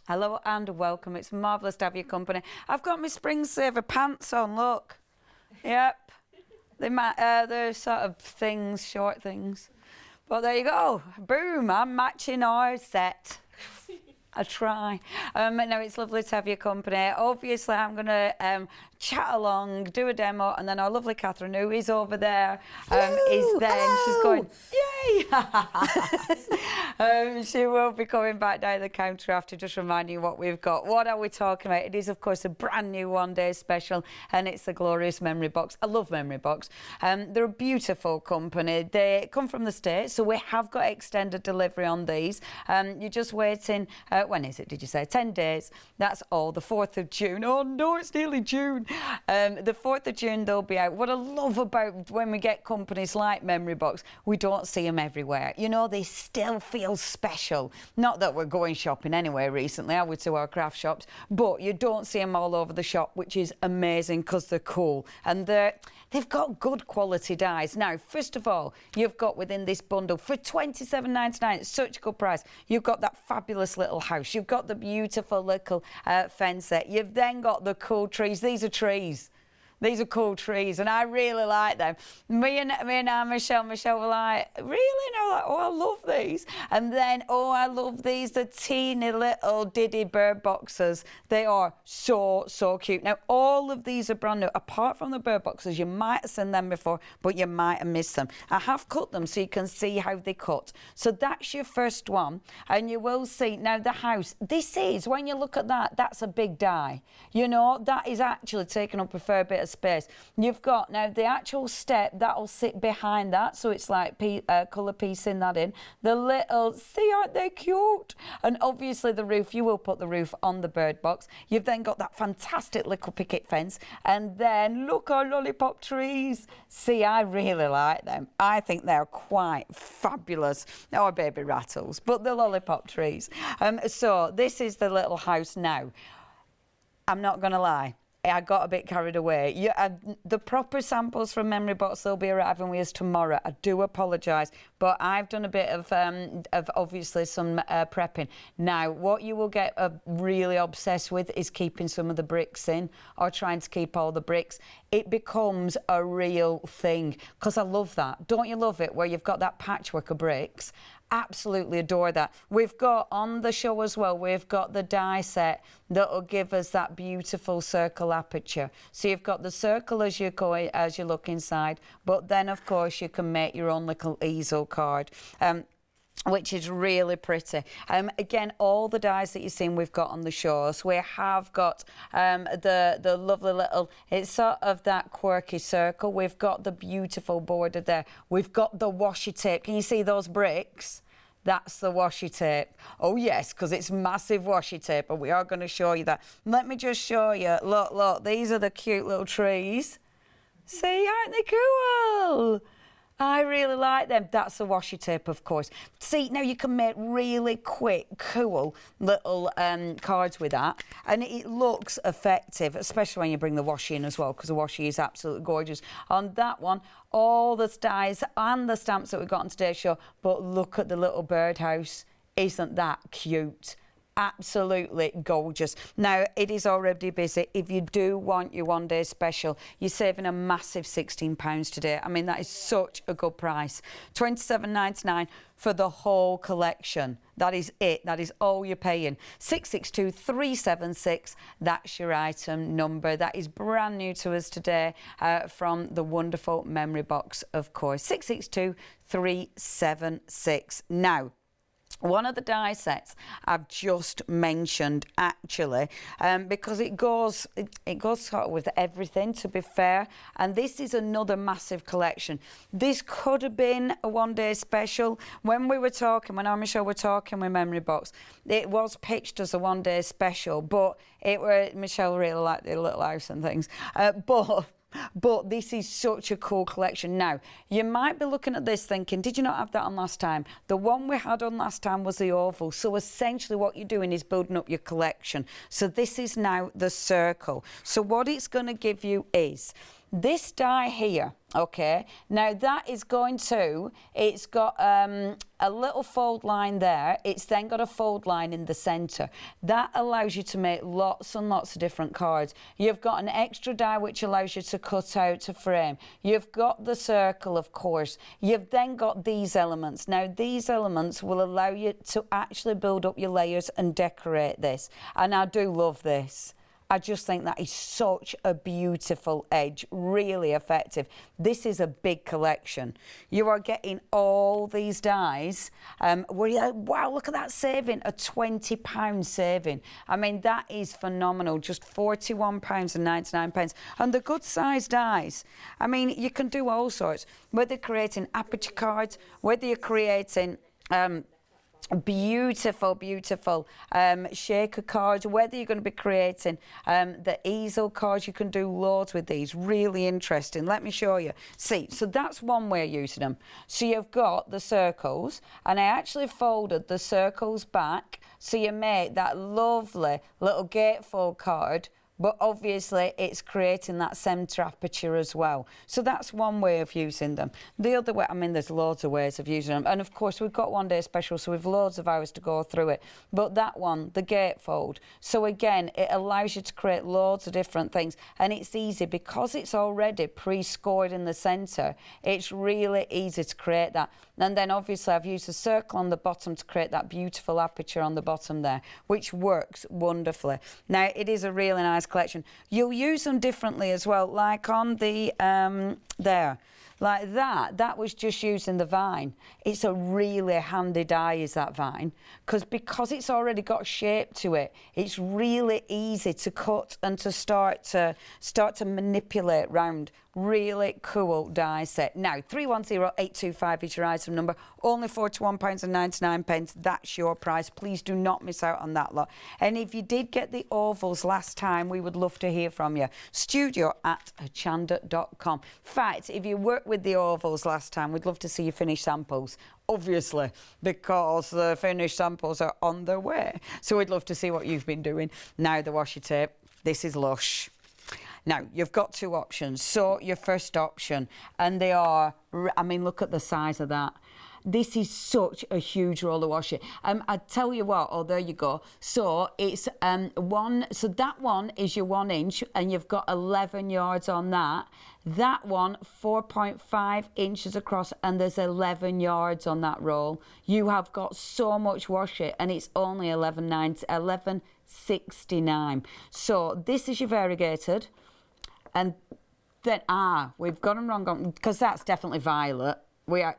Hello and welcome. It's marvellous to have your company. I've got my spring saver pants on, look. Yep. They're sort of things, short things. But there you go. Boom, I'm matching our set. I try. No, it's lovely to have your company. Obviously, I'm going to chat along, do a demo, and then our lovely Catherine, who is over there, is there. And she's going, yay! She will be coming back down the counter after, just reminding you what we've got. What are we talking about? It is, of course, a brand new one-day special, and it's the glorious Memory Box. I love Memory Box. They're a beautiful company. They come from the States, so we have got extended delivery on these. You're just waiting... when is it, did you say? 10 days. That's all. The 4th of June. Oh, no, it's nearly June. The 4th of June, they'll be out. What I love about when we get companies like Memory Box, we don't see them everywhere. You know, they still feel special. Not that we're going shopping anyway recently, I would to our craft shops, but you don't see them all over the shop, which is amazing because they're cool. And they've got good quality dies. Now, first of all, you've got within this bundle, for £27.99, it's such a good price, you've got that fabulous little house. You've got the beautiful little fence set. You've then got the cool trees. These are trees. These are cool trees, and I really like them. Me and Michelle were like, really? And I was like, oh, I love these. And then, oh, I love these, the teeny little Diddy bird boxes. They are so cute. Now, all of these are brand new, apart from the bird boxes. You might have seen them before, but you might have missed them. I have cut them so you can see how they cut. So that's your first one, and you will see. Now, the house, this is, when you look at that, that's a big die. You know, that is actually taking up a fair bit of space. You've got now the actual step that'll sit behind that, so it's like colour piecing that in. The little, see, aren't they cute? And obviously the roof, you will put the roof on the bird box. You've then got that fantastic little picket fence, and then look, our lollipop trees. See, I really like them. I think they're quite fabulous. Our baby rattles, but the lollipop trees. So this is the little house now. I'm not going to lie, I got a bit carried away. The proper samples from Memory Box, they'll be arriving with us tomorrow. I do apologise, but I've done a bit of obviously some prepping. Now, what you will get really obsessed with is keeping some of the bricks in, or trying to keep all the bricks. It becomes a real thing, because I love that. Don't you love it, where you've got that patchwork of bricks? Absolutely adore that. We've got on the show as well, we've got the die set that'll give us that beautiful circle aperture. So you've got the circle as you look inside, but then of course you can make your own little easel card. Which is really pretty. Again, all the dies that you've seen we've got on the show. So we have got the lovely little, it's sort of that quirky circle. We've got the beautiful border there. We've got the washi tape. Can you see those bricks? That's the washi tape. Oh yes, because it's massive washi tape, and we are going to show you that. Let me just show you. Look, these are the cute little trees. See, aren't they cool? I really like them. That's the washi tape, of course. See, now you can make really quick, cool little cards with that, and it looks effective, especially when you bring the washi in as well, because the washi is absolutely gorgeous. On that one, all the dies and the stamps that we've got on today's show, but look at the little birdhouse. Isn't that cute? Absolutely gorgeous. Now, it is already busy. If you do want your one-day special, you're saving a massive £16 today. I mean, that is such a good price. £27.99 for the whole collection. That is it. That is all you're paying. 662376, that's your item number. That is brand new to us today from the wonderful Memory Box, of course. 662376. Now, one of the die sets I've just mentioned, actually, because it goes sort of with everything, to be fair, and this is another massive collection. This could have been a one-day special. When we were talking, when I and Michelle were talking with Memory Box, it was pitched as a one-day special, but Michelle really liked the little house and things, but this is such a cool collection. Now, you might be looking at this thinking, did you not have that on last time? The one we had on last time was the oval. So essentially what you're doing is building up your collection. So this is now the circle. So what it's going to give you is This die here, okay, now that is going to, it's got a little fold line there. It's then got a fold line in the centre. That allows you to make lots and lots of different cards. You've got an extra die which allows you to cut out to frame. You've got the circle, of course. You've then got these elements. Now, these elements will allow you to actually build up your layers and decorate this. And I do love this. I just think that is such a beautiful edge, really effective. This is a big collection. You are getting all these dies. Wow, look at that saving, a £20 saving. I mean, that is phenomenal, just £41.99. And the good size dies. I mean, you can do all sorts, whether you're creating aperture cards, whether you're creating beautiful shaker cards, whether you're going to be creating the easel cards. You can do loads with these, really interesting. Let me show you. See, so that's one way of using them. So you've got the circles, and I actually folded the circles back so you make that lovely little gatefold card, but obviously it's creating that centre aperture as well. So that's one way of using them. The other way, I mean, there's loads of ways of using them. And of course, we've got one day special, so we've loads of hours to go through it. But that one, the gatefold. So again, it allows you to create loads of different things. And it's easy because it's already pre-scored in the centre. It's really easy to create that. And then obviously I've used a circle on the bottom to create that beautiful aperture on the bottom there, which works wonderfully. Now, it is a really nice collection. You'll use them differently as well, like on the there, like that was just using the vine. It's a really handy die, is that vine, because it's already got shape to it. It's really easy to cut and to start to manipulate round. Really cool die set. Now, 310825 is your item number. Only £41.99. That's your price. Please do not miss out on that lot. And if you did get the ovals last time, we would love to hear from you. studio@hochanda.com. In fact, if you worked with the ovals last time, we'd love to see your finished samples. Obviously, because the finished samples are on their way. So we'd love to see what you've been doing. Now, the washi tape. This is lush. Now, you've got two options. So your first option, and they are, I mean, look at the size of that. This is such a huge roll of washi. I tell you what, oh, there you go. So it's so that one is your 1 inch, and you've got 11 yards on that. That one, 4.5 inches across, and there's 11 yards on that roll. You have got so much washi, and it's only $11.69. So this is your variegated. And then, we've got them wrong, because that's definitely violet. We are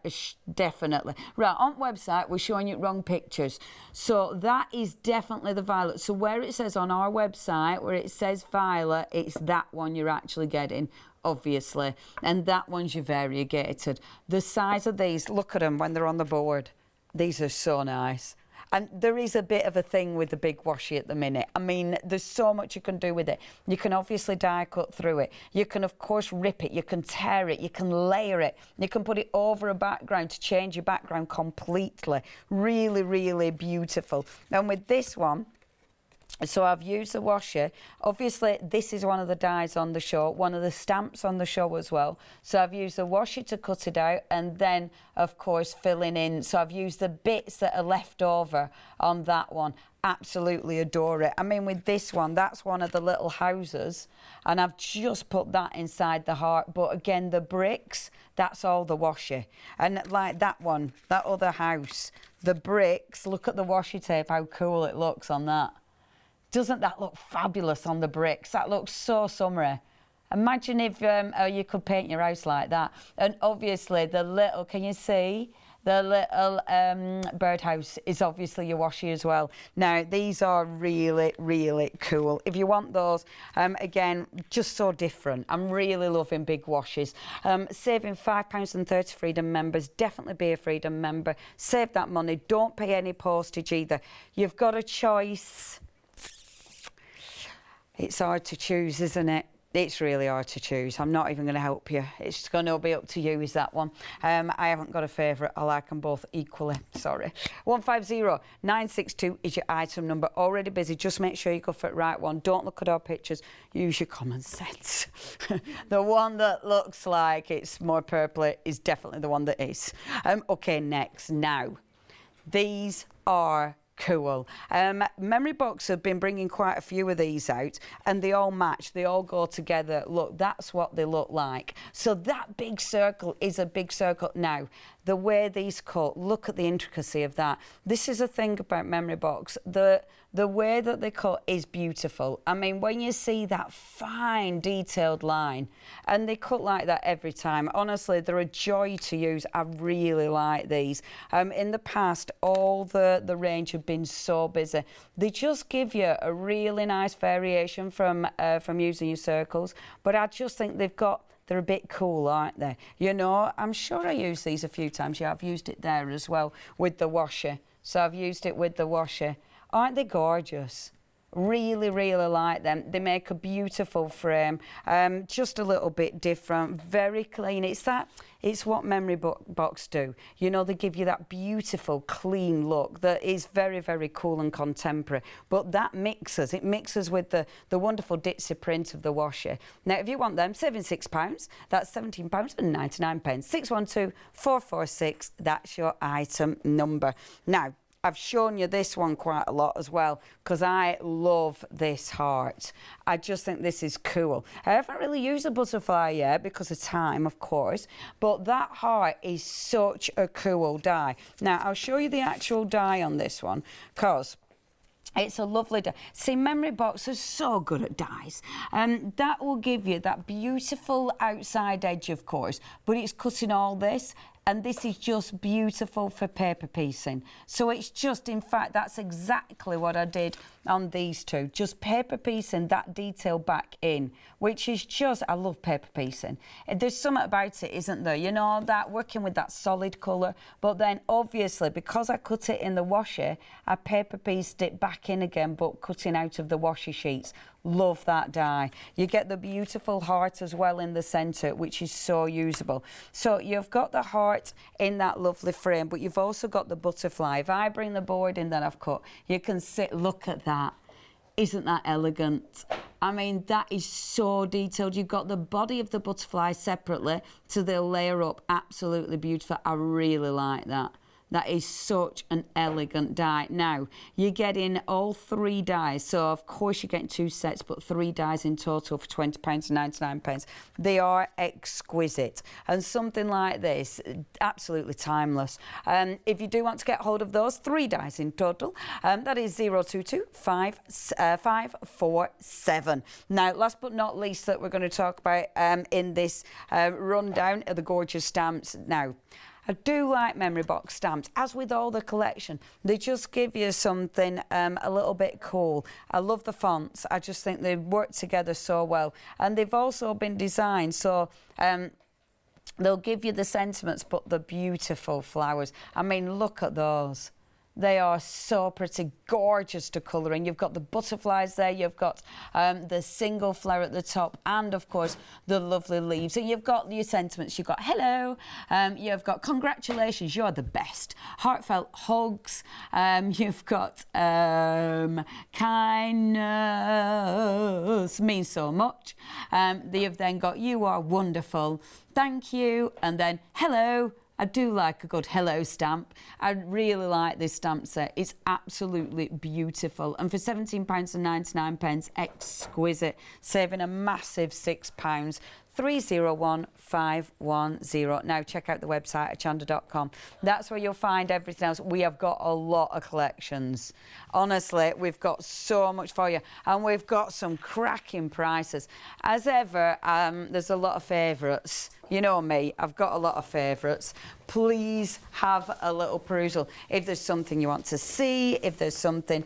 definitely. Right, on website, we're showing you wrong pictures. So that is definitely the violet. So where it says on our website, where it says violet, it's that one you're actually getting, obviously. And that one's your variegated. The size of these, look at them when they're on the board. These are so nice. And there is a bit of a thing with the big washi at the minute. I mean, there's so much you can do with it. You can obviously die cut through it. You can, of course, rip it. You can tear it. You can layer it. You can put it over a background to change your background completely. Really, really beautiful. And with this one, so I've used the washi. Obviously, this is one of the dies on the show, one of the stamps on the show as well. So I've used the washi to cut it out, and then, of course, filling in. So I've used the bits that are left over on that one. Absolutely adore it. I mean, with this one, that's one of the little houses, and I've just put that inside the heart. But again, the bricks, that's all the washi. And like that one, that other house, the bricks, look at the washi tape, how cool it looks on that. Doesn't that look fabulous on the bricks? That looks so summery. Imagine if you could paint your house like that. And obviously the little, can you see? The little birdhouse is obviously your washi as well. Now, these are really, really cool. If you want those, again, just so different. I'm really loving big washes. Saving £5.30 Freedom members. Definitely be a Freedom member. Save that money. Don't pay any postage either. You've got a choice. It's hard to choose, isn't it? It's really hard to choose. I'm not even going to help you. It's just going to be up to you, is that one. I haven't got a favourite. I like them both equally. Sorry. 150962 is your item number. Already busy. Just make sure you go for the right one. Don't look at our pictures. Use your common sense. The one that looks like it's more purpley is definitely the one that is. Okay, next. Now, these are cool. Memory Box have been bringing quite a few of these out, and they all match. They all go together. Look, that's what they look like. So that big circle is a big circle. Now, the way these cut, look at the intricacy of that. This is a thing about Memory Box. The way that they cut is beautiful. I mean, when you see that fine, detailed line, and they cut like that every time, honestly, they're a joy to use. I really like these. In the past, all the range have been so busy. They just give you a really nice variation from using your circles, but I just think they're a bit cool, aren't they? You know, I'm sure I used these a few times. Yeah, I've used it there as well with the washi. So I've used it with the washi. Aren't they gorgeous? Really, really like them. They make a beautiful frame, just a little bit different, very clean. It's what Memory Box do. You know, they give you that beautiful, clean look that is very, very cool and contemporary. But that it mixes with the wonderful ditzy print of the washi. Now, if you want them, £76, that's £17.99. 612 446, that's your item number. Now, I've shown you this one quite a lot as well because I love this heart. I just think this is cool. I haven't really used a butterfly yet because of time, of course, but that heart is such a cool die. Now, I'll show you the actual die on this one because it's a lovely die. See, Memory Box is so good at dies. That will give you that beautiful outside edge, of course, but it's cutting all this. And this is just beautiful for paper piecing. So it's just, in fact, that's exactly what I did on these two. Just paper piecing that detail back in, which is just, I love paper piecing. There's something about it, isn't there? You know, that working with that solid colour. But then, obviously, because I cut it in the washi, I paper pieced it back in again, but cutting out of the washi sheets. Love that die. You get the beautiful heart as well in the centre, which is so usable. So you've got the heart in that lovely frame, but you've also got the butterfly. If I bring the board in that I've cut, you can sit, look at that. Isn't that elegant? I mean, that is so detailed. You've got the body of the butterfly separately, so they'll layer up. Absolutely beautiful. I really like that. That is such an elegant die. Now, you're getting all 3 dies. So, of course, you're getting 2 sets, but 3 dies in total for £20.99. They are exquisite. And something like this, absolutely timeless. If you do want to get hold of those, 3 dies in total. That is 022547. Now, last but not least that we're going to talk about in this rundown are the gorgeous stamps. Now, I do like Memory Box stamps, as with all the collection. They just give you something a little bit cool. I love the fonts. I just think they work together so well. And they've also been designed so they'll give you the sentiments, but the beautiful flowers. I mean, look at those. They are so pretty, gorgeous to colour in. You've got the butterflies there, you've got the single flower at the top, and of course the lovely leaves. So you've got your sentiments, you've got hello, you've got congratulations, you're the best, heartfelt hugs, you've got kindness, means so much. You've then got you are wonderful, thank you, and then hello. I do like a good hello stamp. I really like this stamp set. It's absolutely beautiful. And for £17.99, exquisite, saving a massive £6. 301510. Now check out the website at hochanda.com. That's where you'll find everything else. We have got a lot of collections. Honestly, we've got so much for you, and we've got some cracking prices. As ever, there's a lot of favourites. You know me, I've got a lot of favourites. Please have a little perusal. If there's something you want to see, if there's something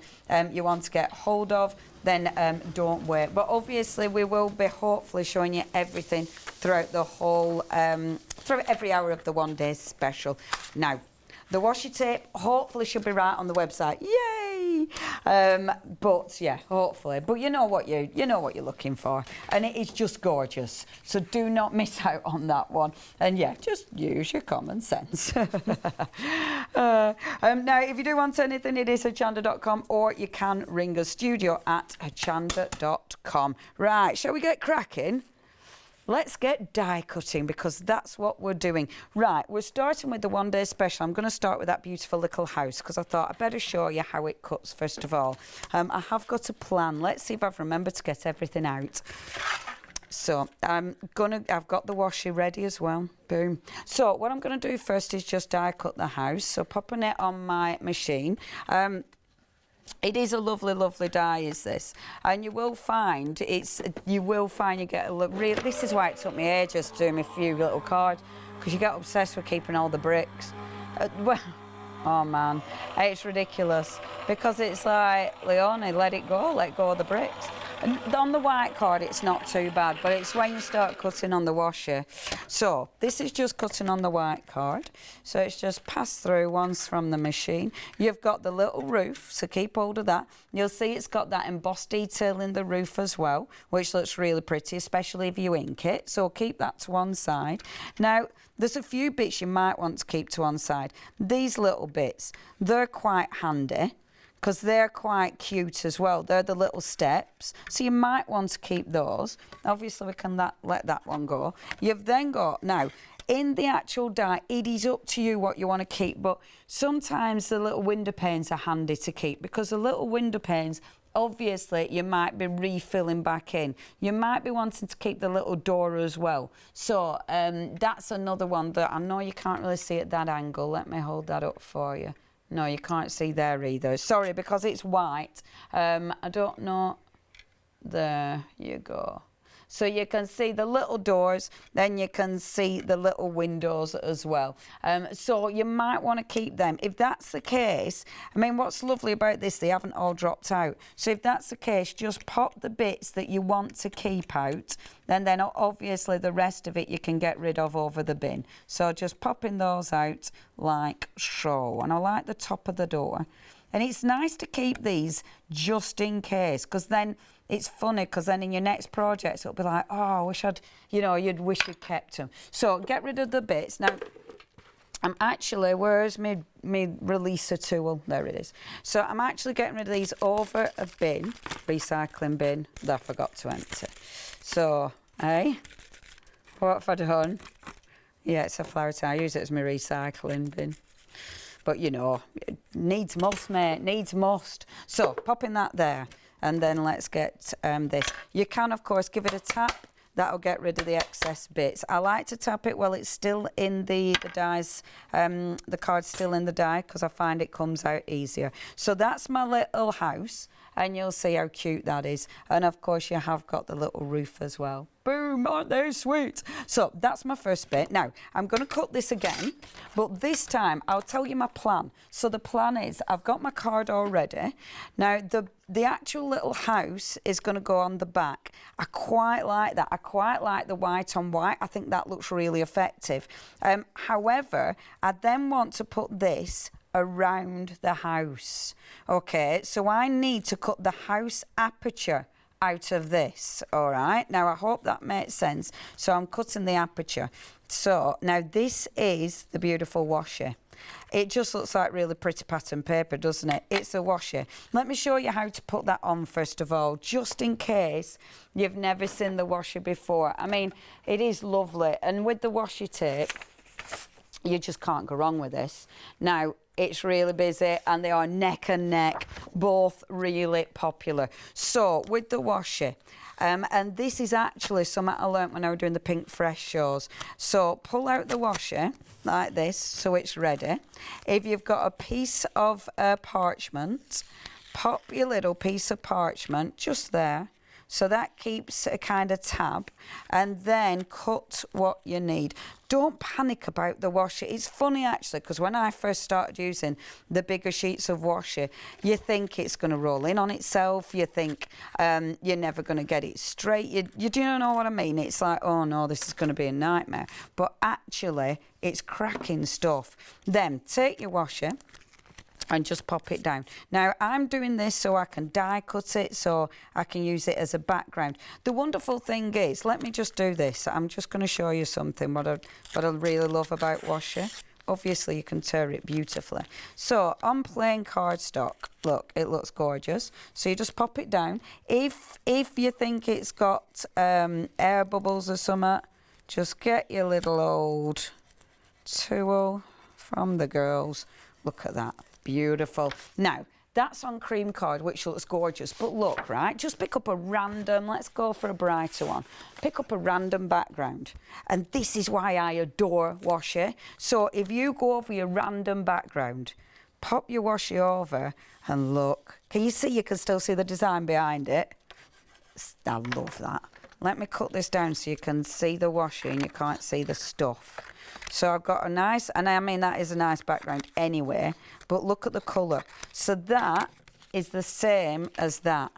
you want to get hold of, then don't wait. But obviously we will be hopefully showing you everything throughout the whole, throughout every hour of the one day special. Now, the washi tape hopefully should be right on the website. Yay! But yeah, hopefully. But you know what you're looking for, and it is just gorgeous. So do not miss out on that one. And yeah, just use your common sense. Now, if you do want anything, it is hochanda.com, or you can ring us, studio@hochanda.com. Right, shall we get cracking? Let's get die cutting, because that's what we're doing. Right, we're starting with the one-day special. I'm going to start with that beautiful little house, because I thought I'd better show you how it cuts first of all. I have got a plan. Let's see if I've remembered to get everything out. So I've got the washi ready as well. Boom. So what I'm going to do first is just die cut the house. So popping it on my machine. It is a lovely, lovely die, is this, and you will find you get a look. Really, this is why it took me ages to do my few little cards, because you get obsessed with keeping all the bricks. Well, oh man, it's ridiculous, because it's like, Leonie, let go of the bricks. And on the white card, it's not too bad, but it's when you start cutting on the washer. So this is just cutting on the white card. So it's just passed through once from the machine. You've got the little roof, so keep hold of that. You'll see it's got that embossed detail in the roof as well, which looks really pretty, especially if you ink it. So keep that to one side. Now, there's a few bits you might want to keep to one side. These little bits, they're quite handy, because they're quite cute as well. They're the little steps, so you might want to keep those. Obviously, we can let that one go. You've then got, now, in the actual die, it is up to you what you want to keep, but sometimes the little window panes are handy to keep, because the little window panes, obviously, you might be refilling back in. You might be wanting to keep the little door as well. So that's another one that I know you can't really see at that angle. Let me hold that up for you. No, you can't see there either. Sorry, because it's white. I don't know. There you go. So you can see the little doors, then you can see the little windows as well. So you might want to keep them. If that's the case, I mean, what's lovely about this, they haven't all dropped out. So if that's the case, just pop the bits that you want to keep out, and then obviously the rest of it you can get rid of over the bin. So just popping those out like so. And I like the top of the door. And it's nice to keep these just in case, because then it's funny, because then in your next project it'll be like, oh, I wish you'd wish you'd kept them. So get rid of the bits. Now, I'm actually, where's my releaser tool? There it is. So I'm actually getting rid of these over a bin, recycling bin, that I forgot to empty. So, what have I done? Yeah, it's a flower towel. I use it as my recycling bin. But you know, it needs must, mate, needs must. So popping that there, and then let's get this. You can, of course, give it a tap. That'll get rid of the excess bits. I like to tap it while it's still in the dies, the card's still in the die, because I find it comes out easier. So that's my little house, and you'll see how cute that is. And of course, you have got the little roof as well. Boom, aren't they sweet? So that's my first bit. Now, I'm going to cut this again, but this time I'll tell you my plan. So the plan is, I've got my card already. Now, the actual little house is going to go on the back. I quite like that. I quite like the white on white. I think that looks really effective. However, I then want to put this around the house. Okay, so I need to cut the house aperture out of this. All right, now I hope that makes sense. So I'm cutting the aperture. So now this is the beautiful washi. It just looks like really pretty pattern paper, doesn't it? It's a washi. Let me show you how to put that on first of all, just in case you've never seen the washi before. I mean, it is lovely, and with the washi tape, you just can't go wrong with this. Now, it's really busy, and they are neck and neck, both really popular. So with the washi, and this is actually something I learnt when I was doing the Pink Fresh shows. So pull out the washi like this, so it's ready. If you've got a piece of parchment, pop your little piece of parchment just there. So that keeps a kind of tab, and then cut what you need. Don't panic about the washi. It's funny actually, because when I first started using the bigger sheets of washi, you think it's going to roll in on itself. You think you're never going to get it straight. You do know what I mean? It's like, oh no, this is going to be a nightmare. But actually, it's cracking stuff. Then take your washi, and just pop it down. Now, I'm doing this so I can die cut it, so I can use it as a background. The wonderful thing is, let me just do this. I'm just going to show you something, what I really love about washi. Obviously, you can tear it beautifully. So, on plain cardstock, look, it looks gorgeous. So, you just pop it down. If you think it's got air bubbles or something, just get your little old tool from the girls. Look at that. Beautiful. Now, that's on cream card, which looks gorgeous. But look, right, just pick up a random, let's go for a brighter one. Pick up a random background. And this is why I adore washi. So if you go over your random background, pop your washi over and look. Can you see? You can still see the design behind it. I love that. Let me cut this down so you can see the washi and you can't see the stuff. So I've got a nice, and I mean that is a nice background anyway, but look at the colour. So that is the same as that.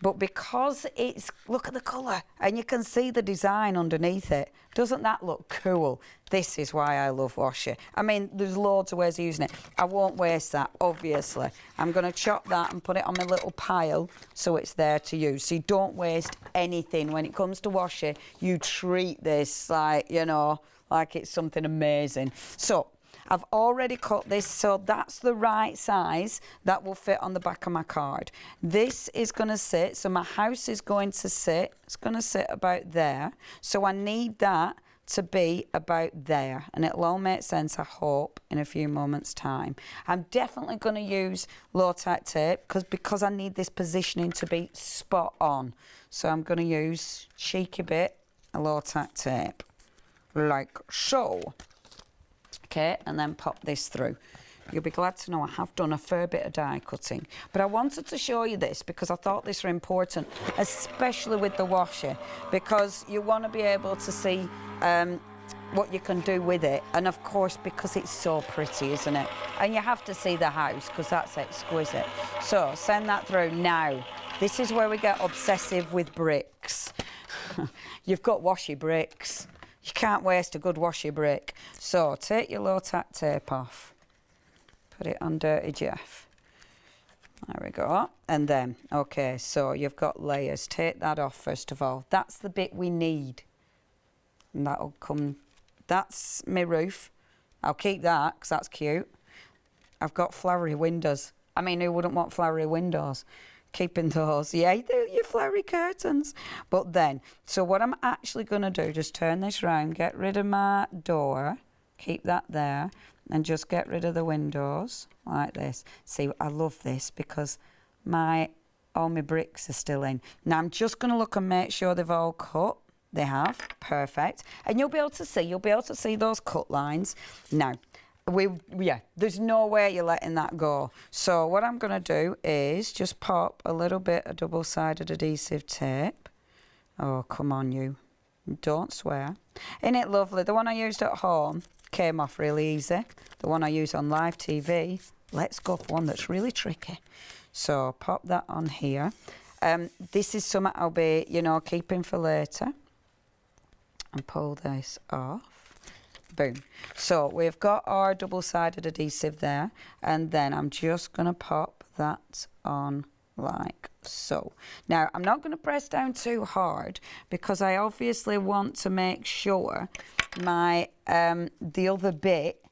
But because it's, look at the colour, and you can see the design underneath it. Doesn't that look cool? This is why I love washi. I mean, there's loads of ways of using it. I won't waste that, obviously. I'm going to chop that and put it on my little pile so it's there to use. So you don't waste anything. When it comes to washi, you treat this like, you know, like it's something amazing. So I've already cut this, so that's the right size that will fit on the back of my card. This is going to sit, so my house is going to sit, it's going to sit about there. So I need that to be about there, and it'll all make sense, I hope, in a few moments' time. I'm definitely going to use low-tack tape because I need this positioning to be spot on. So I'm going to use cheeky bit of low-tack tape, like so. Okay, and then pop this through. You'll be glad to know I have done a fair bit of die cutting. But I wanted to show you this because I thought this were important, especially with the washi, because you want to be able to see what you can do with it. And of course, because it's so pretty, isn't it? And you have to see the house because that's exquisite. So send that through now. This is where we get obsessive with bricks. You've got washi bricks. You can't waste a good washi brick. So take your low-tack tape off. Put it on Dirty Jeff. There we go. And then, okay, so you've got layers. Take that off first of all. That's the bit we need. And that'll come, that's my roof. I'll keep that because that's cute. I've got flowery windows. I mean, who wouldn't want flowery windows? Keeping those, yeah, your flowery curtains. But then, so what I'm actually going to do, just turn this round, get rid of my door, keep that there, and just get rid of the windows like this. See, I love this because all my bricks are still in. Now I'm just going to look and make sure they've all cut. They have, perfect. And you'll be able to see those cut lines. Now, there's no way you're letting that go. So what I'm going to do is just pop a little bit of double-sided adhesive tape. Oh, come on, you. Don't swear. Isn't it lovely? The one I used at home came off really easy. The one I use on live TV, let's go for one that's really tricky. So pop that on here. This is something I'll be, keeping for later. And pull this off. Boom. So we've got our double-sided adhesive there, and then I'm just going to pop that on like so. Now, I'm not going to press down too hard because I obviously want to make sure my the other bit,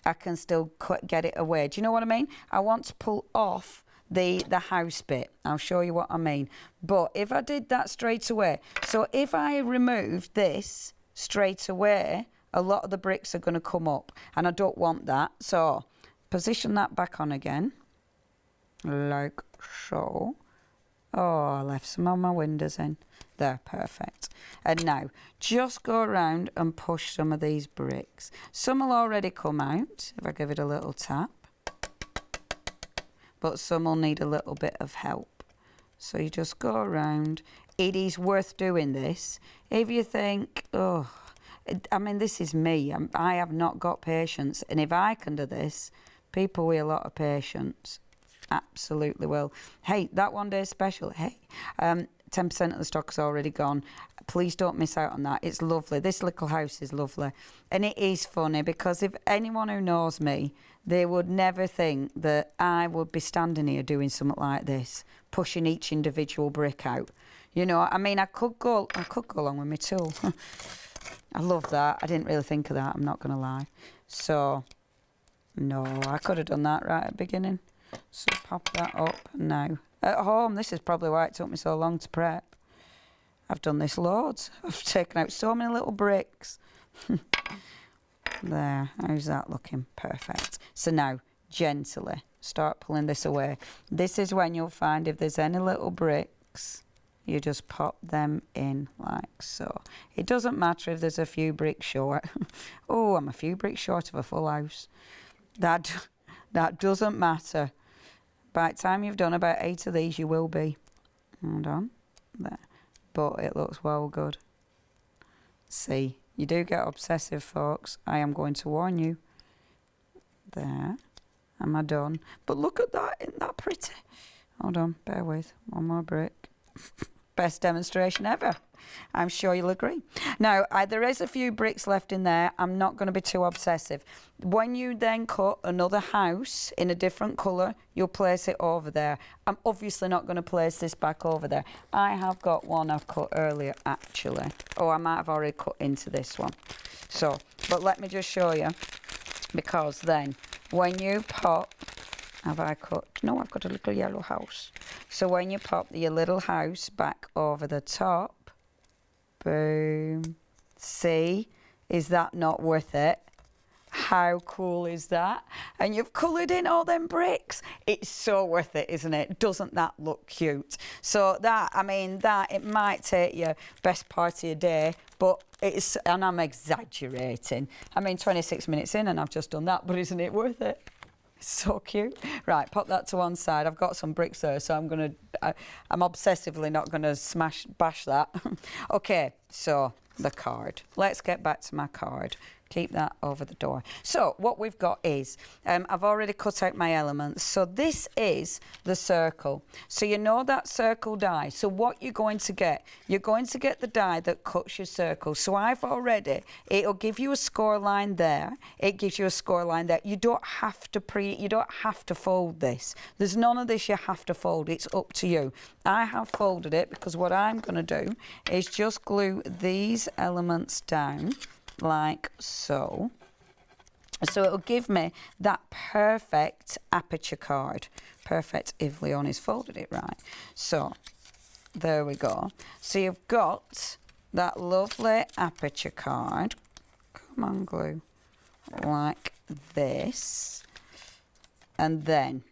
I can still get it away. Do you know what I mean? I want to pull off the house bit. I'll show you what I mean. But if I did that straight away, so if I removed this straight away, a lot of the bricks are going to come up, and I don't want that. So position that back on again, like so. Oh, I left some of my windows in. There, perfect. And now, just go around and push some of these bricks. Some will already come out, if I give it a little tap. But some will need a little bit of help. So you just go around. It is worth doing this. If you think, oh, I mean, this is me. I have not got patience. And if I can do this, people with a lot of patience absolutely will. Hey, that one day special, hey, 10% of the stock is already gone. Please don't miss out on that. It's lovely. This little house is lovely. And it is funny because if anyone who knows me, they would never think that I would be standing here doing something like this, pushing each individual brick out. You know, I mean, I could go along with my tool. I love that. I didn't really think of that, I'm not going to lie. So, no, I could have done that right at the beginning. So pop that up now. At home, this is probably why it took me so long to prep. I've done this loads. I've taken out so many little bricks. There, how's that looking? Perfect. So now, gently, start pulling this away. This is when you'll find if there's any little bricks, you just pop them in like so. It doesn't matter if there's a few bricks short. Oh, I'm a few bricks short of a full house. That doesn't matter. By the time you've done about 8 of these, you will be. Hold on. There. But it looks well good. See, you do get obsessive, folks. I am going to warn you. There. Am I done? But look at that. Isn't that pretty? Hold on. Bear with. One more brick. Best demonstration ever. I'm sure you'll agree. Now, there is a few bricks left in there. I'm not going to be too obsessive. When you then cut another house in a different colour, you'll place it over there. I'm obviously not going to place this back over there. I have got one I've cut earlier, actually. Oh, I might have already cut into this one. So, but let me just show you. Because then, when you pop... Have I cut? No, I've got a little yellow house. So when you pop your little house back over the top, boom. See? Is that not worth it? How cool is that? And you've coloured in all them bricks. It's so worth it, isn't it? Doesn't that look cute? So that, I mean, that, it might take you best part of your day, but it's, and I'm exaggerating. I mean, 26 minutes in and I've just done that, but isn't it worth it? So cute. Right, pop that to one side. I've got some bricks there, so I'm obsessively not gonna bash that. Okay, so the card. Let's get back to my card. Keep that over the door. So what we've got is, I've already cut out my elements. So this is the circle. So you know that circle die. So what you're going to get the die that cuts your circle. So I've already, it'll give you a score line there. It gives you a score line there. You don't have to fold this. There's none of this you have to fold. It's up to you. I have folded it because what I'm going to do is just glue these elements down like so. So it'll give me that perfect aperture card. Perfect if Leonie's folded it right. So there we go. So you've got that lovely aperture card. Come on, glue. Like this. And then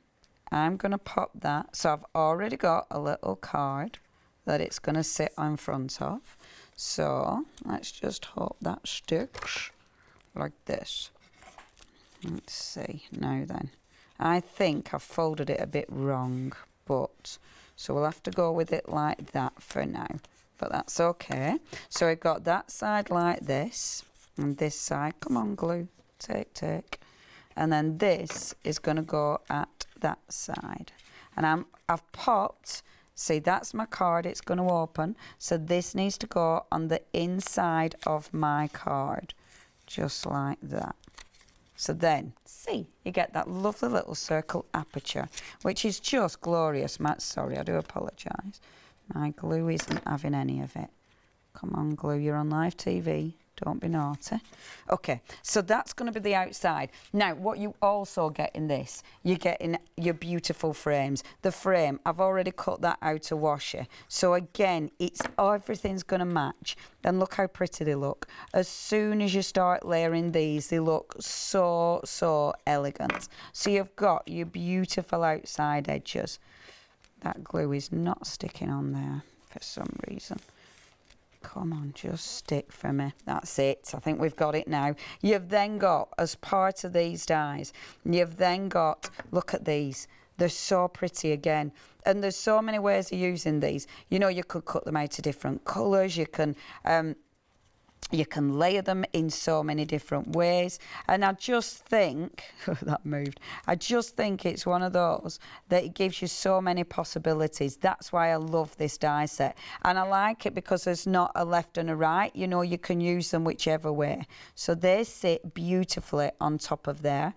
I'm going to pop that. So I've already got a little card that it's going to sit in front of. So let's just hope that sticks like this. Let's see. Now then, I think I've folded it a bit wrong, but so we'll have to go with it like that for now. But that's okay. So we've got that side like this, and this side. Come on, glue. Take. And then this is going to go at that side. And I've popped. See, that's my card, it's going to open. So this needs to go on the inside of my card, just like that. So then, see, you get that lovely little circle aperture, which is just glorious. Sorry, I do apologise. My glue isn't having any of it. Come on, glue, you're on live TV. Don't be naughty. Okay, so that's going to be the outside. Now, what you also get in this, you get in your beautiful frames. The frame, I've already cut that out of washi. So again, everything's going to match. And look how pretty they look. As soon as you start layering these, they look so, so elegant. So you've got your beautiful outside edges. That glue is not sticking on there for some reason. Come on, just stick for me. That's it. I think we've got it now. You've then got, as part of these dies, you've then got, look at these. They're so pretty again. And there's so many ways of using these. You know, you could cut them out to different colours. You can You can layer them in so many different ways. And I just think, that moved, I just think it's one of those that it gives you so many possibilities. That's why I love this die set. And I like it because there's not a left and a right. You know, you can use them whichever way. So they sit beautifully on top of there.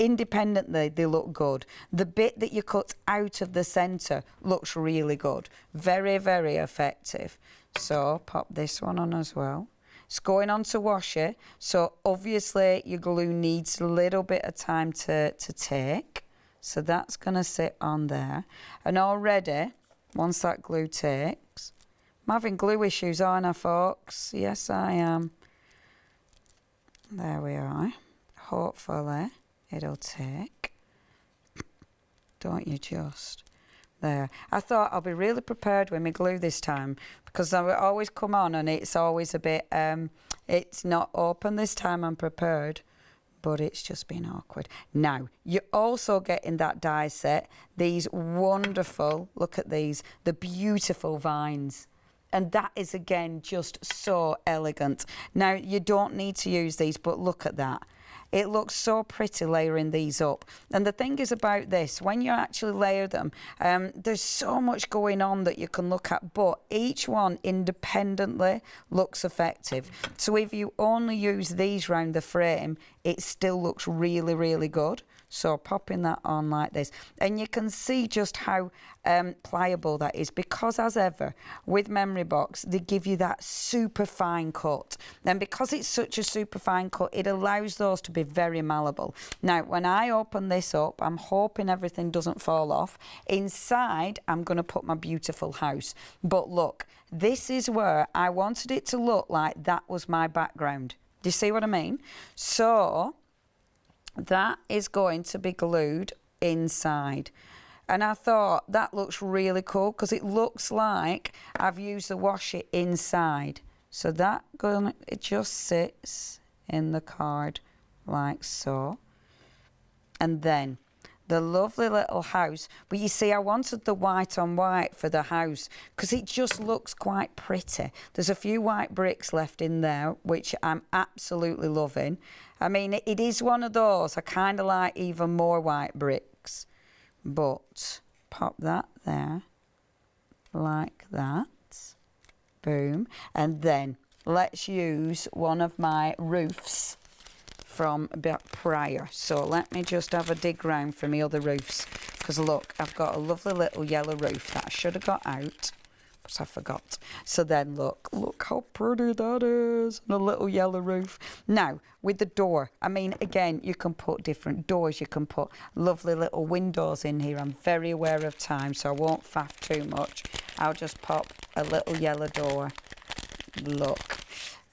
Independently, they look good. The bit that you cut out of the centre looks really good. Very, very effective. So pop this one on as well. It's going on to washi, so obviously your glue needs a little bit of time to take. So that's going to sit on there. And already, once that glue takes, I'm having glue issues, aren't I, folks? Yes, I am. There we are. Hopefully, it'll take. Don't you just? There. I thought I'll be really prepared with my glue this time because I will always come on and it's always a bit, it's not open. This time I'm prepared, but it's just been awkward. Now, you're also getting that die set, these wonderful, look at these, the beautiful vines. And that is, again, just so elegant. Now, you don't need to use these, but look at that. It looks so pretty layering these up. And the thing is about this, when you actually layer them, there's so much going on that you can look at, but each one independently looks effective. So if you only use these round the frame, it still looks really, really good. So popping that on like this. And you can see just how pliable that is, because as ever with memory box, they give you that super fine cut. And because it's such a super fine cut, it allows those to be very malleable. Now, when I open this up, I'm hoping everything doesn't fall off. Inside, I'm going to put my beautiful house. But look, this is where I wanted it to look like that was my background. Do you see what I mean? So that is going to be glued inside. And I thought that looks really cool because it looks like I've used the washi inside. So that it just sits in the card like so. And then the lovely little house. But you see, I wanted the white on white for the house because it just looks quite pretty. There's a few white bricks left in there, which I'm absolutely loving. I mean, it is one of those. I kind of like even more white bricks. But pop that there like that. Boom. And then let's use one of my roofs from a bit prior. So let me just have a dig round for my other roofs. Because look, I've got a lovely little yellow roof that I should have got out, but I forgot. So then look how pretty that is. And a little yellow roof. Now, with the door, I mean, again, you can put different doors. You can put lovely little windows in here. I'm very aware of time, so I won't faff too much. I'll just pop a little yellow door. Look.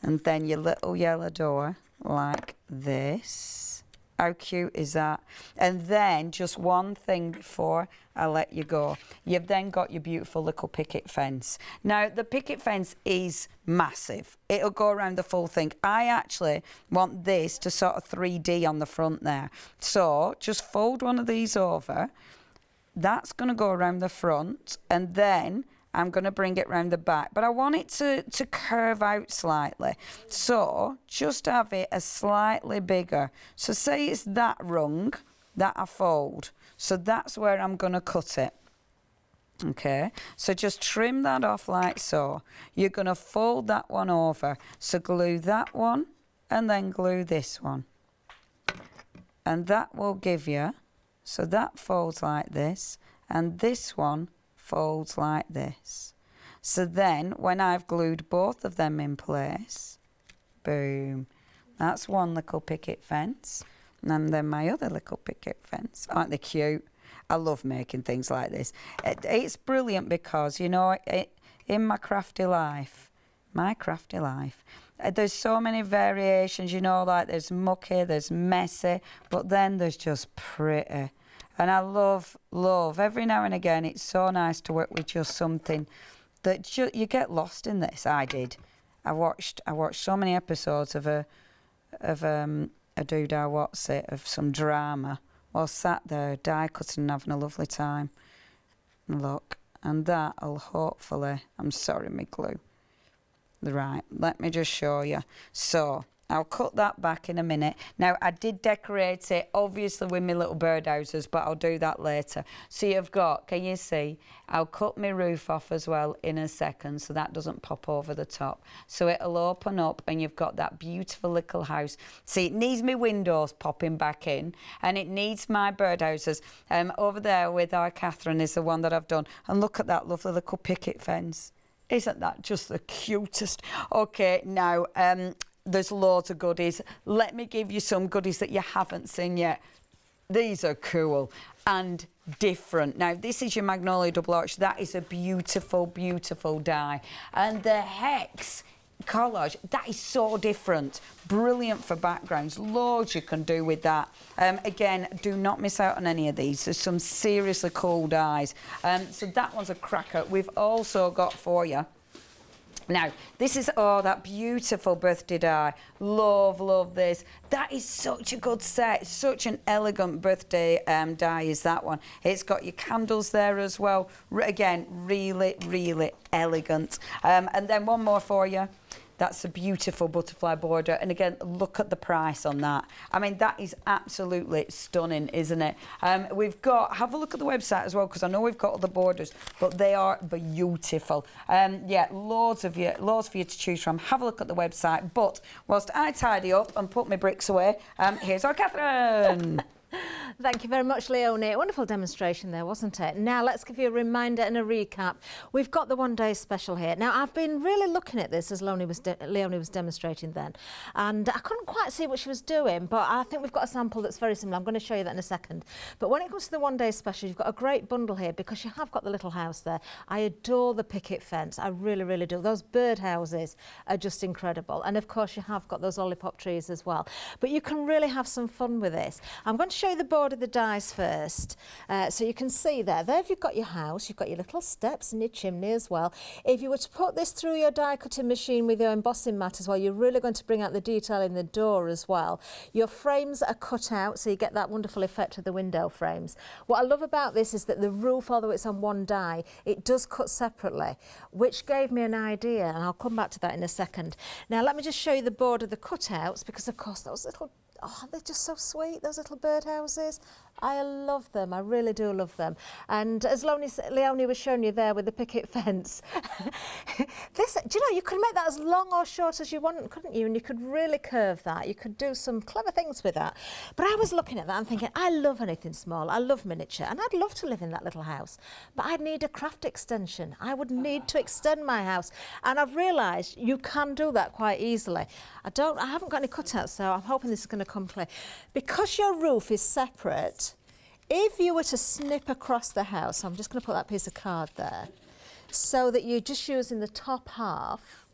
And then your little yellow door like this. How cute is that? And then just one thing before I let you go. You've then got your beautiful little picket fence. Now, the picket fence is massive. It'll go around the full thing. I actually want this to sort of 3D on the front there. So just fold one of these over. That's going to go around the front, and then I'm going to bring it round the back, but I want it to curve out slightly. So just have it a slightly bigger. So say it's that rung that I fold. So that's where I'm going to cut it. Okay, so just trim that off like so. You're going to fold that one over. So glue that one and then glue this one. And that will give you, so that folds like this, and this one folds like this. So then when I've glued both of them in place, boom, that's one little picket fence. And then my other little picket fence. Aren't they cute? I love making things like this. It's brilliant because, you know, in my crafty life, there's so many variations, you know, like there's mucky, there's messy, but then there's just pretty. And I love, every now and again, it's so nice to work with just something that you get lost in this. I did. I watched so many episodes of a doodah, what's it, of some drama, while sat there die cutting and having a lovely time. Look, and that'll hopefully, I'm sorry, my glue. Right, let me just show you. So I'll cut that back in a minute. Now, I did decorate it, obviously, with my little birdhouses, but I'll do that later. So you've got, can you see, I'll cut my roof off as well in a second so that doesn't pop over the top. So it'll open up and you've got that beautiful little house. See, it needs my windows popping back in and it needs my birdhouses. Over there with our Catherine is the one that I've done. And look at that lovely little picket fence. Isn't that just the cutest? Okay, now, there's loads of goodies. Let me give you some goodies that you haven't seen yet. These are cool and different. Now, this is your Magnolia Double Arch. That is a beautiful, beautiful die. And the Hex collage, that is so different. Brilliant for backgrounds. Loads you can do with that. Again, do not miss out on any of these. There's some seriously cool dies. So that one's a cracker. We've also got for you, now, this is, oh, that beautiful birthday die. Love, love this. That is such a good set. Such an elegant birthday die is that one. It's got your candles there as well. Again, really, really elegant. And then one more for you. That's a beautiful butterfly border. And again, look at the price on that. I mean, that is absolutely stunning, isn't it? We've got, have a look at the website as well, because I know we've got other borders, but they are beautiful. Yeah, loads for you to choose from. Have a look at the website. But whilst I tidy up and put my bricks away, here's our Catherine. Thank you very much, Leonie. Wonderful demonstration there, wasn't it? Now, let's give you a reminder and a recap. We've got the one-day special here. Now, I've been really looking at this as Leonie was demonstrating then, and I couldn't quite see what she was doing, but I think we've got a sample that's very similar. I'm going to show you that in a second. But when it comes to the one-day special, you've got a great bundle here because you have got the little house there. I adore the picket fence. I really, really do. Those bird houses are just incredible. And, of course, you have got those lollipop trees as well. But you can really have some fun with this. I'm going to show you the board of the dies first. So you can see there you've got your house, you've got your little steps and your chimney as well. If you were to put this through your die cutting machine with your embossing mat as well, you're really going to bring out the detail in the door as well. Your frames are cut out, so you get that wonderful effect of the window frames. What I love about this is that the roof, although it's on one die, it does cut separately, which gave me an idea, and I'll come back to that in a second. Now let me just show you the board of the cutouts, because of course those little, oh, they're just so sweet, those little birdhouses. I love them. I really do love them. And as Leonie was showing you there with the picket fence, this, do you know, you could make that as long or short as you want, couldn't you? And you could really curve that. You could do some clever things with that. But I was looking at that and thinking, I love anything small. I love miniature. And I'd love to live in that little house. But I'd need a craft extension. I would need to extend my house. And I've realised you can do that quite easily. I haven't got any cutouts, so I'm hoping this is going to come clear. Because your roof is separate, if you were to snip across the house, I'm just going to put that piece of card there, so that you're just using the top half,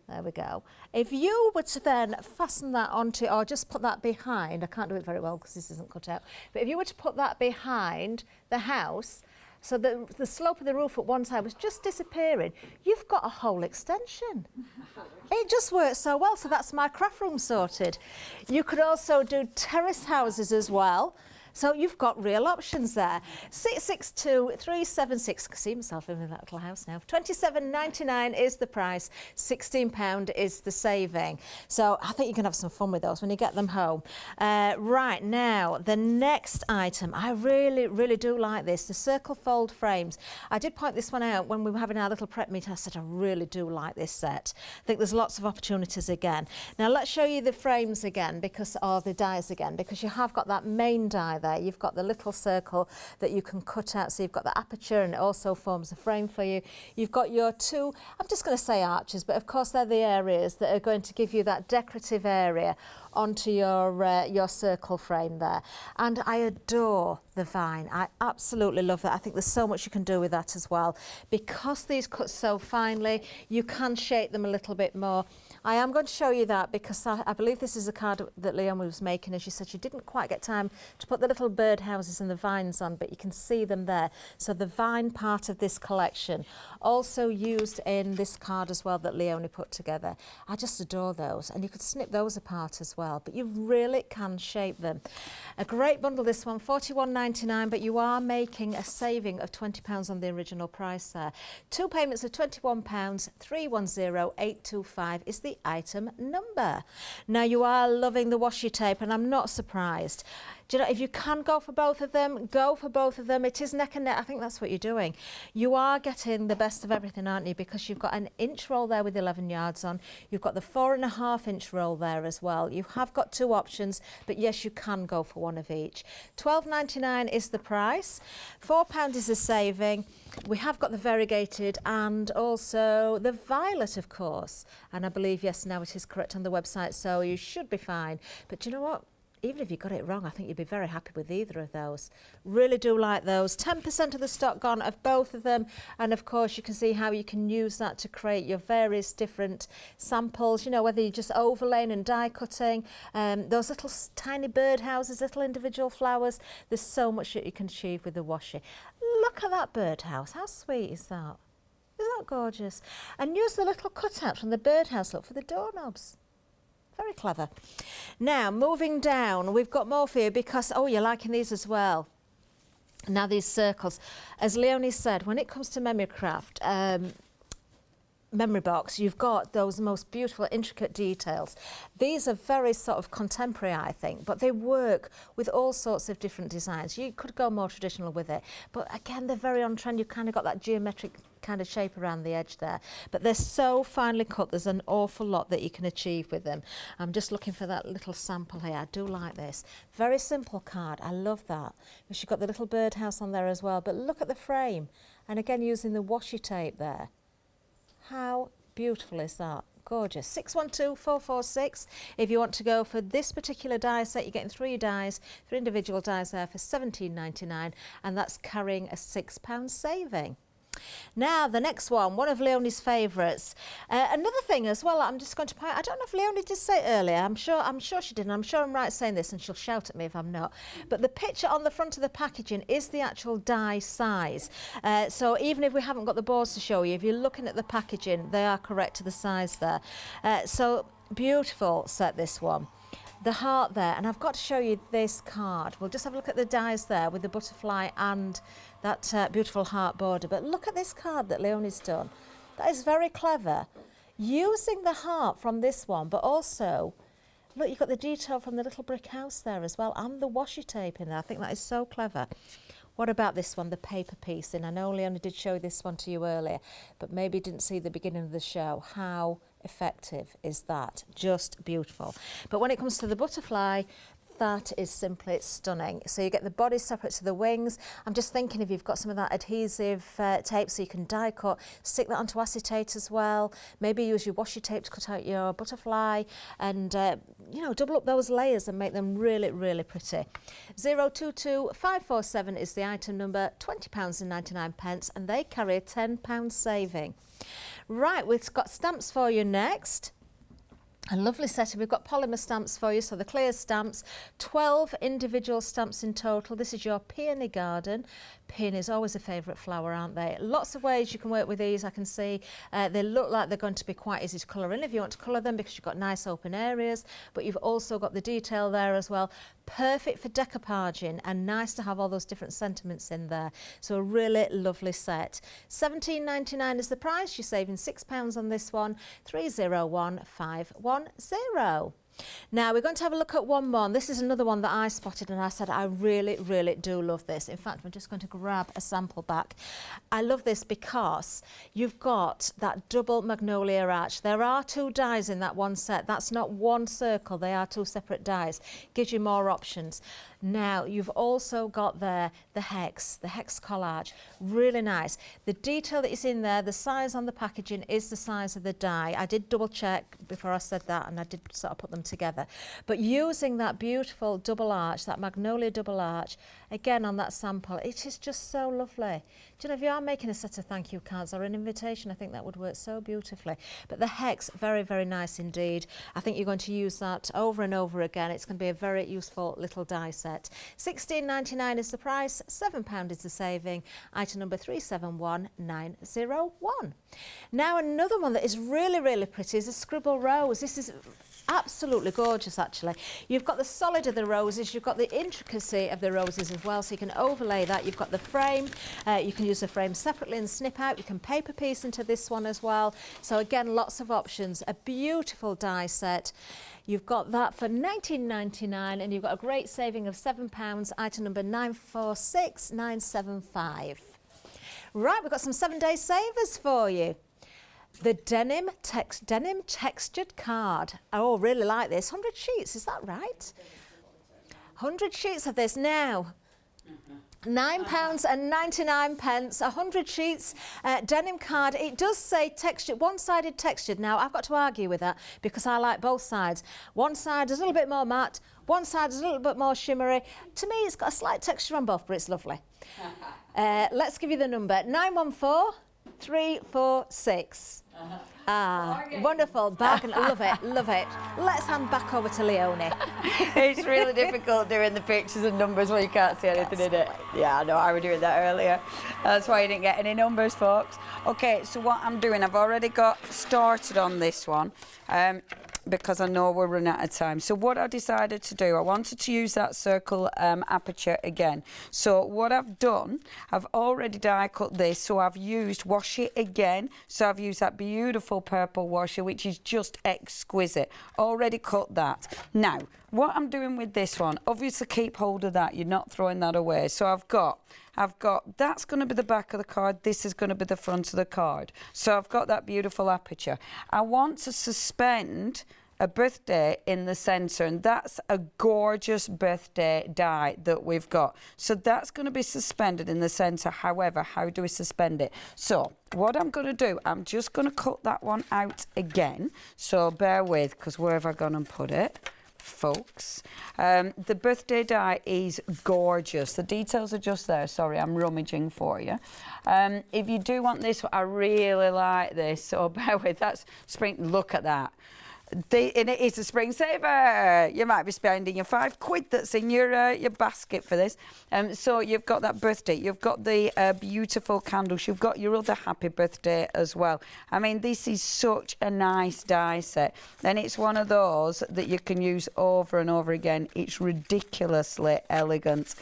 there we go. If you were to then fasten that onto, or just put that behind, I can't do it very well because this isn't cut out, but if you were to put that behind the house, so the slope of the roof at one side was just disappearing, you've got a whole extension. It just works so well, so that's my craft room sorted. You could also do terrace houses as well. So you've got real options there. 662-376. I can see myself in that little house now. £27.99 is the price. £16 is the saving. So I think you can have some fun with those when you get them home. Right, now, the next item. I really, really do like this. The circle fold frames. I did point this one out when we were having our little prep meet. I said, I really do like this set. I think there's lots of opportunities again. Now, let's show you the frames again, or the dies again, because you have got that main die there. You've got the little circle that you can cut out, so you've got the aperture and it also forms a frame for you. You've got your two, I'm just going to say arches, but of course they're the areas that are going to give you that decorative area onto your circle frame there. And I adore the vine. I absolutely love that. I think there's so much you can do with that as well. Because these cut so finely, you can shape them a little bit more. I am going to show you that because I believe this is a card that Leonie was making, as she said she didn't quite get time to put the little bird houses and the vines on, but you can see them there. So the vine part of this collection also used in this card as well that Leonie put together. I just adore those, and you could snip those apart as well, but you really can shape them. A great bundle, this one, £41.99, but you are making a saving of £20 on the original price there. 2 payments of £21, 310825 is the item number. Now you are loving the washi tape, and I'm not surprised. Do you know, if you can go for both of them, go for both of them. It is neck and neck. I think that's what you're doing. You are getting the best of everything, aren't you? Because you've got an inch roll there with 11 yards on. You've got the 4.5 inch roll there as well. You have got 2 options, but yes, you can go for one of each. £12.99 is the price. £4 is a saving. We have got the variegated and also the violet, of course. And I believe, yes, now it is correct on the website, so you should be fine. But do you know what? Even if you got it wrong, I think you'd be very happy with either of those. Really do like those. 10% of the stock gone of both of them. And of course, you can see how you can use that to create your various different samples. You know, whether you're just overlaying and die cutting, those little tiny bird houses, little individual flowers. There's so much that you can achieve with the washi. Look at that birdhouse. How sweet is that? Isn't that gorgeous? And use the little cutout from the birdhouse, look, for the doorknobs. Very clever. Now, moving down, we've got more for you because, oh, you're liking these as well. Now, these circles. As Leonie said, when it comes to memory craft, memory box, you've got those most beautiful, intricate details. These are very sort of contemporary, I think, but they work with all sorts of different designs. You could go more traditional with it, but again, they're very on trend. You've kind of got that geometric kind of shape around the edge there, but they're so finely cut. There's an awful lot that you can achieve with them. I'm just looking for that little sample here. I do like this. Very simple card. I love that. You've got the little birdhouse on there as well, but look at the frame. And again, using the washi tape there. How beautiful is that? Gorgeous. 612446. If you want to go for this particular die set, you're getting 3 dies, 3 individual dies there for £17.99, and that's carrying a £6 saving. Now, the next one of Leonie's favourites. Another thing as well, I'm just going to point, I don't know if Leonie did say it earlier, I'm sure she did, and I'm sure I'm right saying this, and she'll shout at me if I'm not. But the picture on the front of the packaging is the actual die size. So even if we haven't got the boards to show you, if you're looking at the packaging, they are correct to the size there. So beautiful set, this one. The heart there, and I've got to show you this card. We'll just have a look at the dies there with the butterfly and that beautiful heart border. But look at this card that Leonie's done. That is very clever. Using the heart from this one, but also, look, you've got the detail from the little brick house there as well, and the washi tape in there. I think that is so clever. What about this one, the paper piece? And I know Leonie did show this one to you earlier, but maybe didn't see the beginning of the show. How effective is that? Just beautiful. But when it comes to the butterfly, that is simply stunning. So you get the body separate to the wings. I'm just thinking if you've got some of that adhesive tape so you can die cut, stick that onto acetate as well. Maybe use your washi tape to cut out your butterfly and, you know, double up those layers and make them really, really pretty. 022547 is the item number, £20.99, and they carry a £10 saving. Right, we've got stamps for you next. A lovely set. We've got polymer stamps for you, so the clear stamps, 12 individual stamps in total. This is your peony garden. Peonies, always a favourite flower, aren't they? Lots of ways you can work with these, I can see. They look like they're going to be quite easy to colour in if you want to colour them because you've got nice open areas, but you've also got the detail there as well. Perfect for decoupaging and nice to have all those different sentiments in there. So a really lovely set. £17.99 is the price. You're saving £6 on this one. 301510. Now we're going to have a look at one more. This is another one that I spotted and I said I really, really do love this. In fact, I'm just going to grab a sample back. I love this because you've got that double magnolia arch. There are 2 dies in that one set. That's not one circle. They are 2 separate dies. Gives you more options. Now, you've also got there the hex collage, really nice. The detail that is in there, the size on the packaging is the size of the die. I did double check before I said that, and I did sort of put them together. But using that beautiful double arch, that magnolia double arch, again on that sample, it is just so lovely. Do you know, if you are making a set of thank you cards or an invitation, I think that would work so beautifully. But the hex, very, very nice indeed. I think you're going to use that over and over again. It's going to be a very useful little die set. £16.99 is the price, £7 is the saving. Item number 371901. Now another one that is really, really pretty is a Scribble Rose. This is absolutely gorgeous, actually. You've got the solid of the roses, you've got the intricacy of the roses as well, so you can overlay that. You've got the frame, you can use the frame separately and snip out. You can paper piece into this one as well. So again, lots of options. A beautiful die set. You've got that for £19.99 and you've got a great saving of £7, item number 946975. Right, we've got some 7-day savers for you. The denim textured card. Oh, really like this. 100 sheets, is that right? 100 sheets of this now. £9.99, 100 sheets, denim card. It does say textured, one-sided textured. Now, I've got to argue with that because I like both sides. One side is a little bit more matte, one side is a little bit more shimmery. To me, it's got a slight texture on both, but it's lovely. Let's give you the number, 914346. Wonderful, bargain, love it, love it. Let's hand back over to Leonie. It's really difficult doing the pictures and numbers when you can't see anything in it. Yeah, I know, I was doing that earlier. That's why you didn't get any numbers, folks. Okay, so what I'm doing, I've already got started on this one. Because I know we're running out of time. So what I decided to do, I wanted to use that circle aperture again. So what I've done, I've already die cut this, so I've used washi again. So I've used that beautiful purple washi, which is just exquisite. Already cut that. Now, what I'm doing with this one, obviously keep hold of that, you're not throwing that away. So I've got, that's going to be the back of the card, this is going to be the front of the card. So I've got that beautiful aperture. I want to suspend a birthday in the centre, and that's a gorgeous birthday die that we've got. So that's going to be suspended in the centre. However, how do we suspend it? So what I'm going to do, I'm just going to cut that one out again. So bear with, because where have I gone and put it? Folks, the birthday die is gorgeous. The details are just there. Sorry, I'm rummaging for you. If you do want this, I really like this. So bear with, that's spring. Look at that. And it is a spring saver. You might be spending your £5 that's in your basket for this. So you've got that birthday, you've got the beautiful candles, you've got your other happy birthday as well. I mean, this is such a nice die set, and it's one of those that you can use over and over again. It's ridiculously elegant.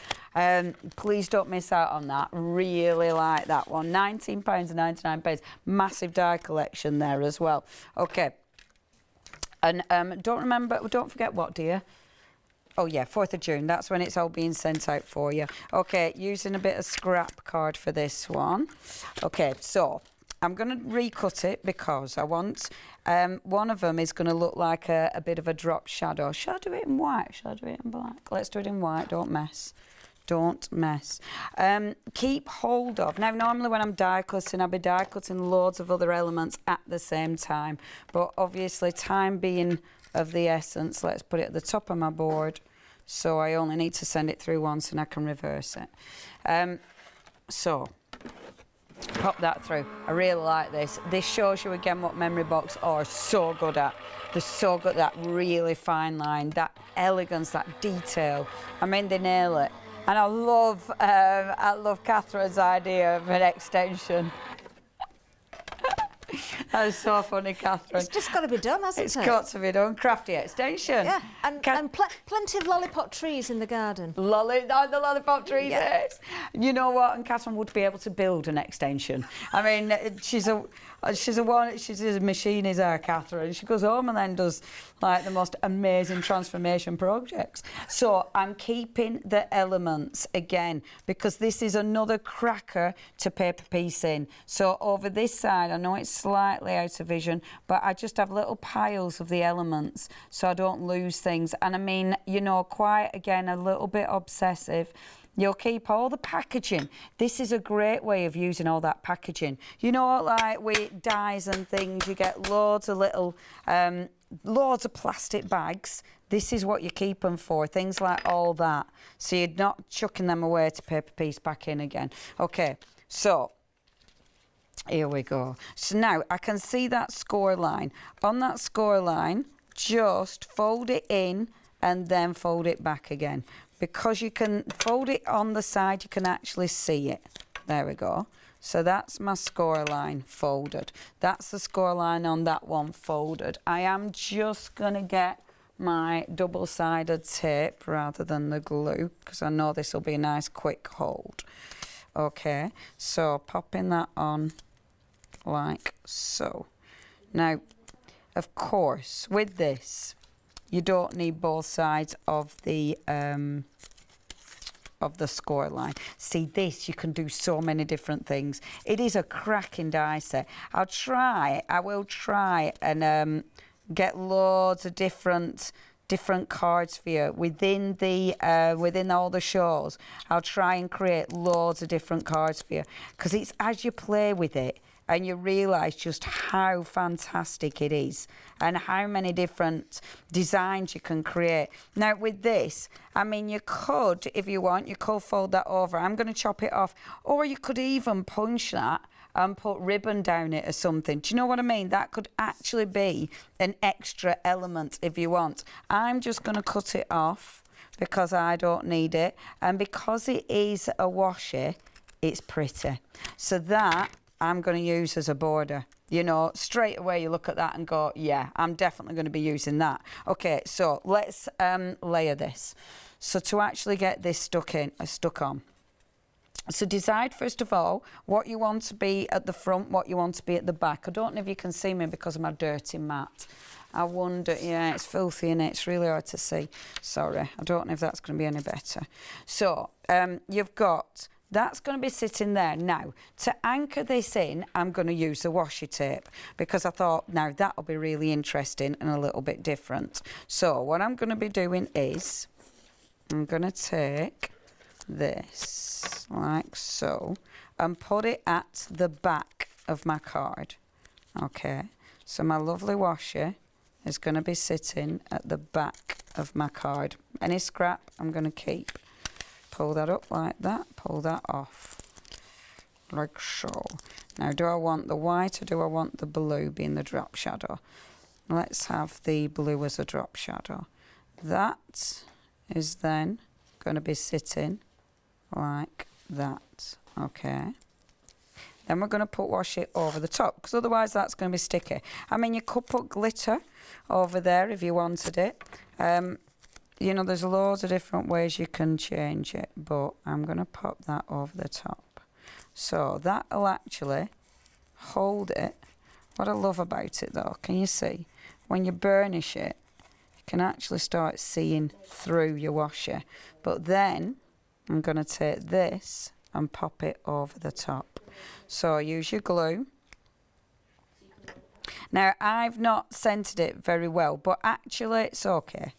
Please don't miss out on that. Really like that one. £19.99. Massive die collection there as well. Okay. And don't forget what, dear? Oh yeah, 4th of June, that's when it's all being sent out for you. Okay, using a bit of scrap card for this one. Okay, so I'm going to recut it because I want, one of them is going to look like a bit of a drop shadow. Shall I do it in white? Shall I do it in black? Let's do it in white, don't mess. Don't mess. Keep hold of. Now, normally when I'm die cutting, I'll be die cutting loads of other elements at the same time. But obviously, time being of the essence, let's put it at the top of my board. So I only need to send it through once and I can reverse it. So, pop that through. I really like this. This shows you again what Memory Box are so good at. They're so good at that really fine line, that elegance, that detail. I mean, they nail it. And I love Catherine's idea of an extension. That is so funny, Catherine. It's just got to be done, hasn't it? It's got to be done. Crafty extension. Yeah, and plenty of lollipop trees in the garden. The lollipop trees, yeah. Yes. You know what? And Catherine would be able to build an extension. I mean, she's a machine, is our Catherine. She goes home and then does like the most amazing transformation projects. So I'm keeping the elements again because this is another cracker to paper piece in. So over this side, I know it's slightly slightly out of vision, but I just have little piles of the elements so I don't lose things. And I mean, you know, quite again, a little bit obsessive. You'll keep all the packaging. This is a great way of using all that packaging. You know, like with dyes and things, you get loads of little, loads of plastic bags. This is what you keep them for, things like all that. So you're not chucking them away to paper piece back in again. Okay, so here we go. So now I can see that score line. On that score line, just fold it in and then fold it back again. Because you can fold it on the side, you can actually see it. There we go. So that's my score line folded. That's the score line on that one folded. I am just going to get my double-sided tape rather than the glue because I know this will be a nice quick hold. Okay, so popping that on like so. Now, of course, with this, you don't need both sides of the score line. See, this, you can do so many different things. It is a cracking die set. I will try and get loads of different cards for you within all the shows. I'll try and create loads of different cards for you because it's as you play with it and you realise just how fantastic it is and how many different designs you can create. Now with this, I mean, you could, if you want, you could fold that over. I'm going to chop it off, or you could even punch that and put ribbon down it or something. Do you know what I mean? That could actually be an extra element if you want. I'm just going to cut it off because I don't need it. And because it is a washi, it's pretty. So that I'm going to use as a border. You know, straight away you look at that and go, yeah, I'm definitely going to be using that. Okay, so let's layer this. So to actually get this stuck on. So decide first of all what you want to be at the front, what you want to be at the back. I don't know if you can see me because of my dirty mat. I wonder, yeah, it's filthy and it's really hard to see. Sorry, I don't know if that's going to be any better. So you've got, that's going to be sitting there. Now, to anchor this in, I'm going to use the washi tape because I thought, now that'll be really interesting and a little bit different. So what I'm going to be doing is, I'm going to take this like so and put it at the back of my card. Okay, so my lovely washi is going to be sitting at the back of my card. Any scrap I'm going to keep. Pull that up like that, pull that off like so. Now, do I want the white or do I want the blue being the drop shadow? Let's have the blue as a drop shadow. That is then going to be sitting like that. Okay. Then we're going to put washi over the top because otherwise that's going to be sticky. I mean, you could put glitter over there if you wanted it. You know, there's loads of different ways you can change it, but I'm going to pop that over the top. So that'll actually hold it. What I love about it though, can you see? When you burnish it, you can actually start seeing through your washi. But then I'm going to take this and pop it over the top. So use your glue. Now, I've not centered it very well, but actually it's okay.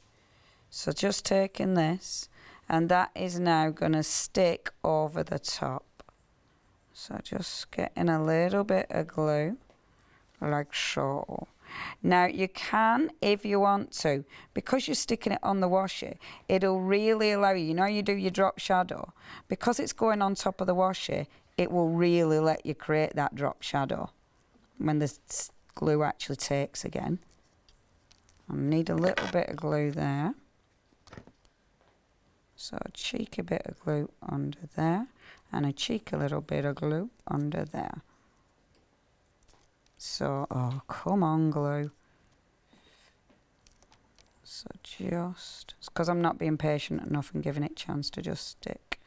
So just taking this, and that is now going to stick over the top. So just getting a little bit of glue, like so. Now you can, if you want to, because you're sticking it on the washi, it'll really allow you, you know you do your drop shadow, because it's going on top of the washi, it will really let you create that drop shadow when the glue actually takes again. I need a little bit of glue there. So a cheeky bit of glue under there and a cheeky little bit of glue under there. So, oh, come on, glue. So just, it's because I'm not being patient enough and giving it a chance to just stick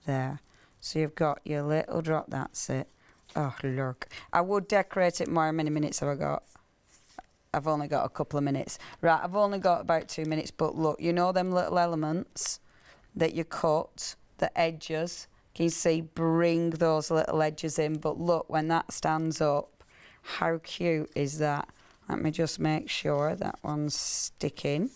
there. So you've got your little drop, that's it. Oh, look. I would decorate it more. How many minutes have I got? I've only got a couple of minutes. Right, I've only got about 2 minutes, but look, you know them little elements that you cut, the edges, can you see, bring those little edges in, but look, when that stands up, How cute is that? Let me just make sure that one's sticking.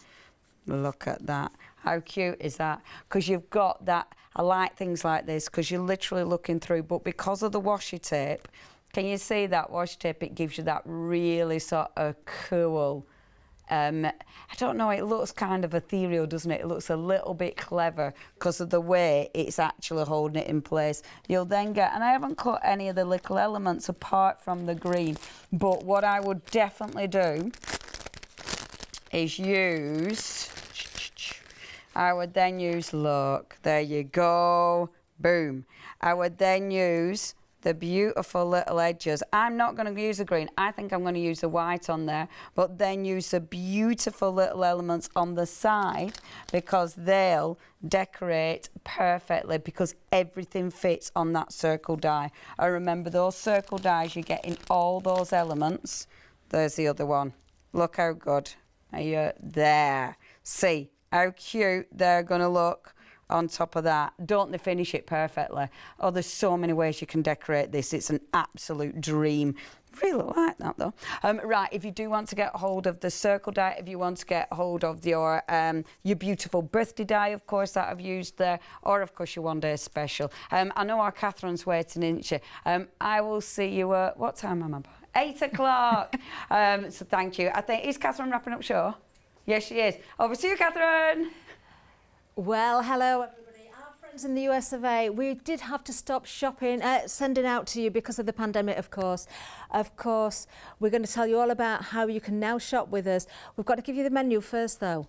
Look at that. How cute is that? Because you've got that. I like things like this because you're literally looking through, but because of the washi tape, can you see that washi tape? It gives you that really sort of cool, I don't know, it looks kind of ethereal, doesn't it? It looks a little bit clever because of the way it's actually holding it in place. You'll then get, and I haven't cut any of the little elements apart from the green, but what I would definitely do is use, I would then use, look, there you go, boom. I would then use the beautiful little edges. I'm not going to use the green. I think I'm going to use the white on there, but then use the beautiful little elements on the side because they'll decorate perfectly because everything fits on that circle die. I remember those circle dies, you get in all those elements. There's the other one. Look how good. Are you there? See how cute they're going to look on top of that. Don't they finish it perfectly? Oh, there's so many ways you can decorate this. It's an absolute dream. Really like that though. Right, if you do want to get hold of the circle die, if you want to get hold of your beautiful birthday die, of course, that I've used there, or of course your one day special. I know our Catherine's waiting, isn't she? I will see you at, what time am I by? 8 o'clock. So thank you. I think, is Catherine wrapping up show? Yes, she is. Over to you, Catherine. Well, hello everybody. Our friends in the US of A, we did have to stop shopping, sending out to you because of the pandemic, of course. Of course, we're going to tell you all about how you can now shop with us. We've got to give you the menu first, though.